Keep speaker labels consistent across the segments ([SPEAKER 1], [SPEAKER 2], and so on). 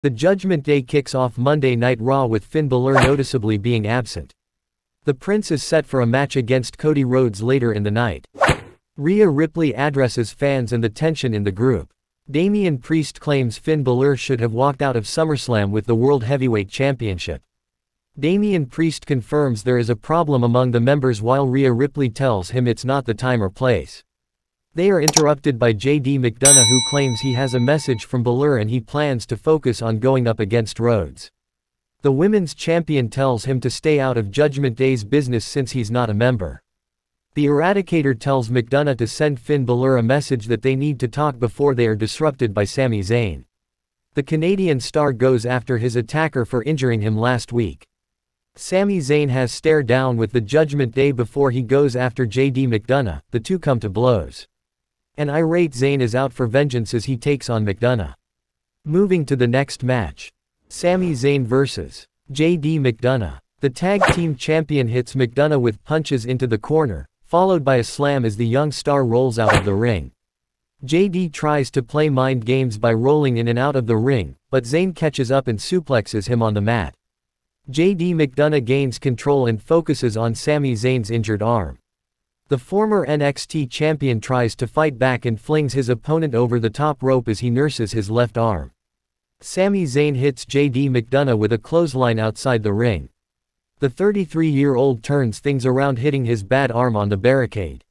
[SPEAKER 1] The Judgment Day kicks off Monday Night Raw with Finn Balor noticeably being absent. The Prince is set for a match against Cody Rhodes later in the night. Rhea Ripley addresses fans and the tension in the group. Damian Priest claims Finn Balor should have walked out of SummerSlam with the World Heavyweight Championship. Damian Priest confirms there is a problem among the members while Rhea Ripley tells him it's not the time or place. They are interrupted by JD McDonough, who claims he has a message from Balor and he plans to focus on going up against Rhodes. The women's champion tells him to stay out of Judgment Day's business since he's not a member. The Eradicator tells McDonough to send Finn Balor a message that they need to talk before they are disrupted by Sami Zayn. The Canadian star goes after his attacker for injuring him last week. Sami Zayn has stare down with the Judgment Day before he goes after JD McDonough. The two come to blows. An irate Zayn is out for vengeance as he takes on McDonough. Moving to the next match. Sami Zayn vs. JD McDonough. The tag team champion hits McDonough with punches into the corner, followed by a slam as the young star rolls out of the ring. JD tries to play mind games by rolling in and out of the ring, but Zayn catches up and suplexes him on the mat. JD McDonough gains control and focuses on Sami Zayn's injured arm. The former NXT champion tries to fight back and flings his opponent over the top rope as he nurses his left arm. Sami Zayn hits JD McDonough with a clothesline outside the ring. The 33-year-old turns things around, hitting his bad arm on the barricade.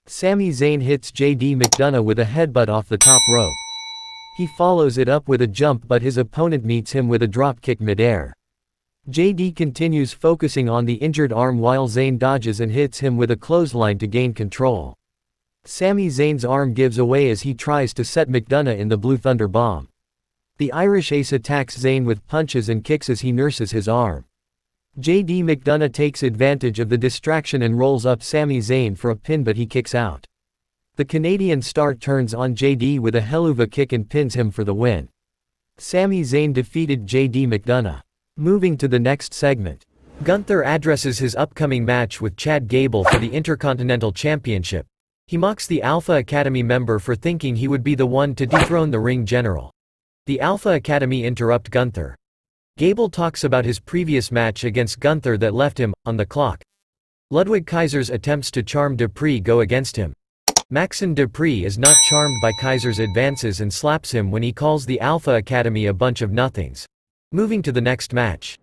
[SPEAKER 1] Sami Zayn hits JD McDonough with a headbutt off the top rope. He follows it up with a jump, but his opponent meets him with a dropkick midair. JD continues focusing on the injured arm while Zayn dodges and hits him with a clothesline to gain control. Sami Zayn's arm gives away as he tries to set McDonough in the Blue Thunder Bomb. The Irish Ace attacks Zayn with punches and kicks as he nurses his arm. JD McDonough takes advantage of the distraction and rolls up Sami Zayn for a pin, but he kicks out. The Canadian star turns on JD with a helluva kick and pins him for the win. Sami Zayn defeated JD McDonough. Moving to the next segment. Gunther addresses his upcoming match with Chad Gable for the Intercontinental Championship. He mocks the Alpha Academy member for thinking he would be the one to dethrone the ring general. The Alpha Academy interrupt Gunther. Gable talks about his previous match against Gunther that left him on the clock. Ludwig Kaiser's attempts to charm Dupree go against him. Maxon Dupree is not charmed by Kaiser's advances and slaps him when he calls the Alpha Academy a bunch of nothings. Moving to the next match.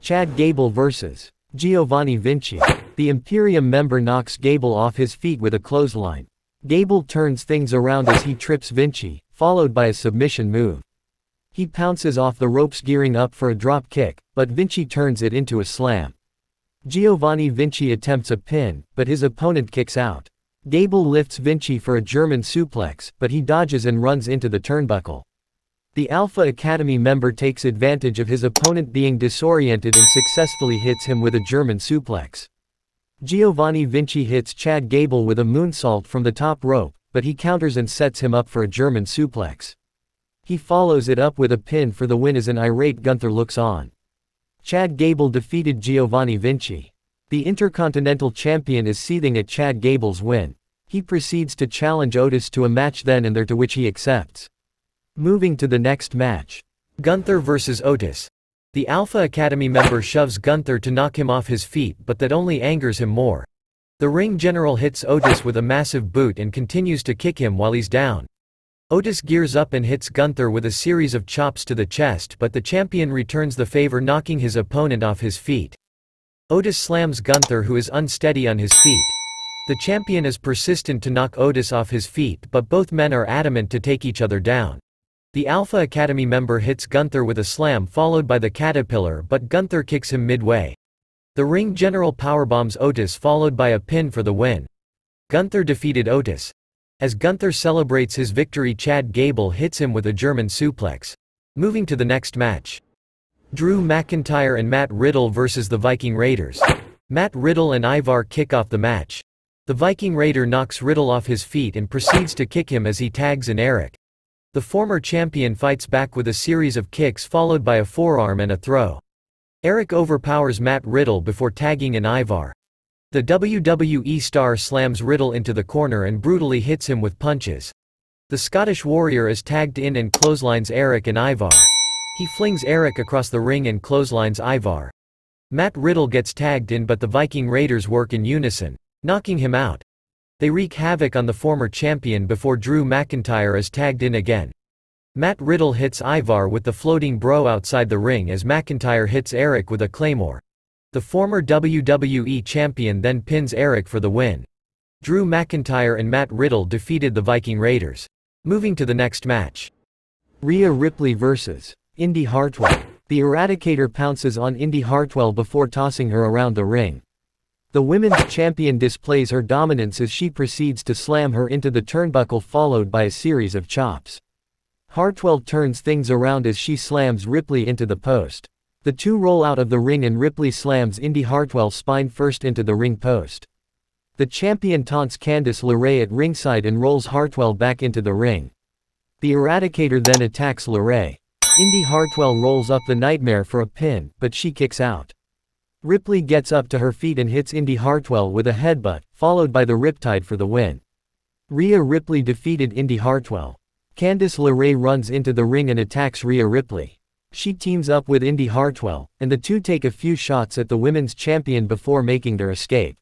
[SPEAKER 1] Chad Gable vs. Giovanni Vinci. The Imperium member knocks Gable off his feet with a clothesline. Gable turns things around as he trips Vinci, followed by a submission move. He pounces off the ropes gearing up for a drop kick, but Vinci turns it into a slam. Giovanni Vinci attempts a pin, but his opponent kicks out. Gable lifts Vinci for a German suplex, but he dodges and runs into the turnbuckle. The Alpha Academy member takes advantage of his opponent being disoriented and successfully hits him with a German suplex. Giovanni Vinci hits Chad Gable with a moonsault from the top rope, but he counters and sets him up for a German suplex. He follows it up with a pin for the win as an irate Gunther looks on. Chad Gable defeated Giovanni Vinci. The Intercontinental Champion is seething at Chad Gable's win. He proceeds to challenge Otis to a match then and there, to which he accepts. Moving to the next match. Gunther vs. Otis. The Alpha Academy member shoves Gunther to knock him off his feet, but that only angers him more. The ring general hits Otis with a massive boot and continues to kick him while he's down. Otis gears up and hits Gunther with a series of chops to the chest, but the champion returns the favor, knocking his opponent off his feet. Otis slams Gunther, who is unsteady on his feet. The champion is persistent to knock Otis off his feet, but both men are adamant to take each other down. The Alpha Academy member hits Gunther with a slam followed by the Caterpillar, but Gunther kicks him midway. The ring general powerbombs Otis followed by a pin for the win. Gunther defeated Otis. As Gunther celebrates his victory, Chad Gable hits him with a German suplex. Moving to the next match. Drew McIntyre and Matt Riddle vs. the Viking Raiders. Matt Riddle and Ivar kick off the match. The Viking Raider knocks Riddle off his feet and proceeds to kick him as he tags in Eric. The former champion fights back with a series of kicks followed by a forearm and a throw. Eric overpowers Matt Riddle before tagging in Ivar. The WWE star slams Riddle into the corner and brutally hits him with punches. The Scottish Warrior is tagged in and clotheslines Eric and Ivar. He flings Eric across the ring and clotheslines Ivar. Matt Riddle gets tagged in, but the Viking Raiders work in unison, knocking him out. They wreak havoc on the former champion before Drew McIntyre is tagged in again. Matt Riddle hits Ivar with the floating bro outside the ring as McIntyre hits Eric with a claymore. The former WWE champion then pins Eric for the win. Drew McIntyre and Matt Riddle defeated the Viking Raiders. Moving to the next match. Rhea Ripley vs. Indy Hartwell. The Eradicator pounces on Indy Hartwell before tossing her around the ring. The women's champion displays her dominance as she proceeds to slam her into the turnbuckle, followed by a series of chops. Hartwell turns things around as she slams Ripley into the post. The two roll out of the ring and Ripley slams Indy Hartwell spine first into the ring post. The champion taunts Candice LeRae at ringside and rolls Hartwell back into the ring. The Eradicator then attacks LeRae. Indy Hartwell rolls up the Nightmare for a pin, but she kicks out. Ripley gets up to her feet and hits Indy Hartwell with a headbutt, followed by the Riptide for the win. Rhea Ripley defeated Indy Hartwell. Candice LeRae runs into the ring and attacks Rhea Ripley. She teams up with Indy Hartwell, and the two take a few shots at the women's champion before making their escape.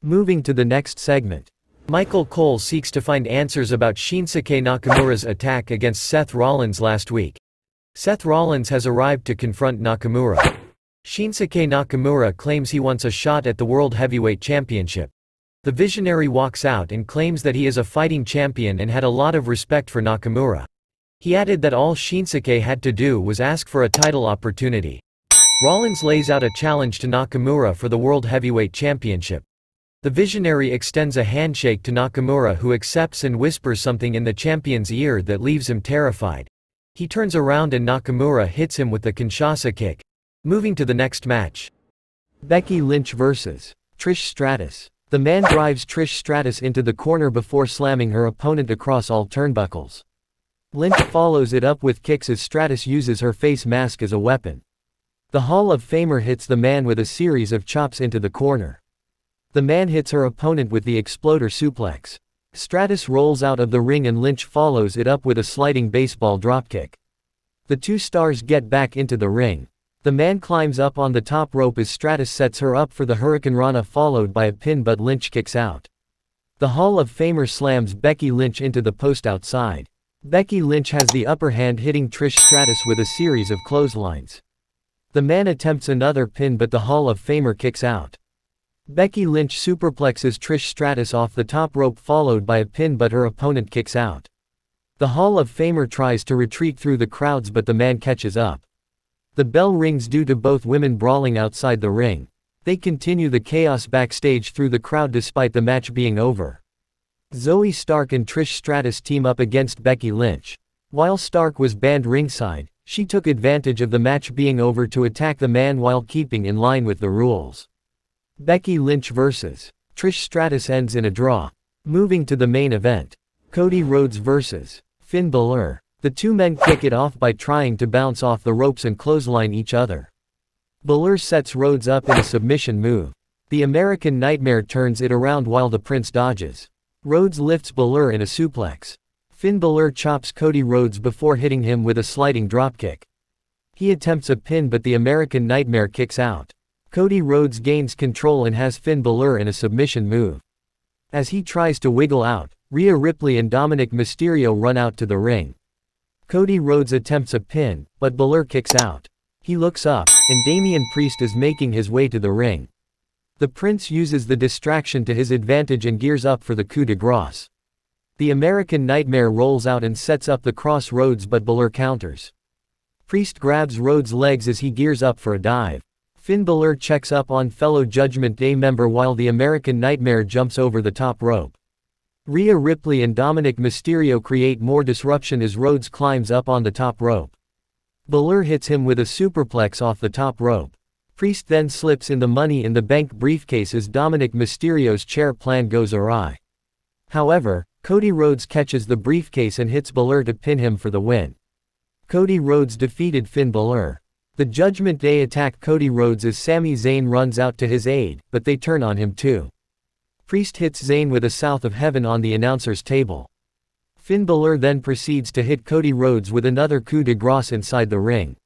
[SPEAKER 1] Moving to the next segment. Michael Cole seeks to find answers about Shinsuke Nakamura's attack against Seth Rollins last week. Seth Rollins has arrived to confront Nakamura. Shinsuke Nakamura claims he wants a shot at the World Heavyweight Championship. The Visionary walks out and claims that he is a fighting champion and had a lot of respect for Nakamura. He added that all Shinsuke had to do was ask for a title opportunity. Rollins lays out a challenge to Nakamura for the World Heavyweight Championship. The Visionary extends a handshake to Nakamura, who accepts and whispers something in the champion's ear that leaves him terrified. He turns around and Nakamura hits him with the Kinshasa kick. Moving to the next match. Becky Lynch vs. Trish Stratus. The man drives Trish Stratus into the corner before slamming her opponent across all turnbuckles. Lynch follows it up with kicks as Stratus uses her face mask as a weapon. The Hall of Famer hits the man with a series of chops into the corner. The man hits her opponent with the Exploder suplex. Stratus rolls out of the ring and Lynch follows it up with a sliding baseball dropkick. The two stars get back into the ring. The man climbs up on the top rope as Stratus sets her up for the Hurricane Rana, followed by a pin, but Lynch kicks out. The Hall of Famer slams Becky Lynch into the post outside. Becky Lynch has the upper hand, hitting Trish Stratus with a series of clotheslines. The man attempts another pin, but the Hall of Famer kicks out. Becky Lynch superplexes Trish Stratus off the top rope, followed by a pin, but her opponent kicks out. The Hall of Famer tries to retreat through the crowds, but the man catches up. The bell rings due to both women brawling outside the ring. They continue the chaos backstage through the crowd despite the match being over. Zoe Stark and Trish Stratus team up against Becky Lynch. While Stark was banned ringside, she took advantage of the match being over to attack the man while keeping in line with the rules. Becky Lynch vs. Trish Stratus ends in a draw. Moving to the main event. Cody Rhodes vs. Finn Balor. The two men kick it off by trying to bounce off the ropes and clothesline each other. Balor sets Rhodes up in a submission move. The American Nightmare turns it around while the Prince dodges. Rhodes lifts Balor in a suplex. Finn Balor chops Cody Rhodes before hitting him with a sliding dropkick. He attempts a pin, but the American Nightmare kicks out. Cody Rhodes gains control and has Finn Balor in a submission move. As he tries to wiggle out, Rhea Ripley and Dominic Mysterio run out to the ring. Cody Rhodes attempts a pin, but Balor kicks out. He looks up, and Damian Priest is making his way to the ring. The Prince uses the distraction to his advantage and gears up for the coup de grace. The American Nightmare rolls out and sets up the cross Rhodes, but Balor counters. Priest grabs Rhodes' legs as he gears up for a dive. Finn Balor checks up on fellow Judgment Day member while the American Nightmare jumps over the top rope. Rhea Ripley and Dominic Mysterio create more disruption as Rhodes climbs up on the top rope. Balor hits him with a superplex off the top rope. Priest then slips in the Money in the Bank briefcase as Dominic Mysterio's chair plan goes awry. However, Cody Rhodes catches the briefcase and hits Balor to pin him for the win. Cody Rhodes defeated Finn Balor. The Judgment Day attack Cody Rhodes as Sami Zayn runs out to his aid, but they turn on him too. Priest hits Zayn with a South of Heaven on the announcer's table. Finn Balor then proceeds to hit Cody Rhodes with another coup de grace inside the ring.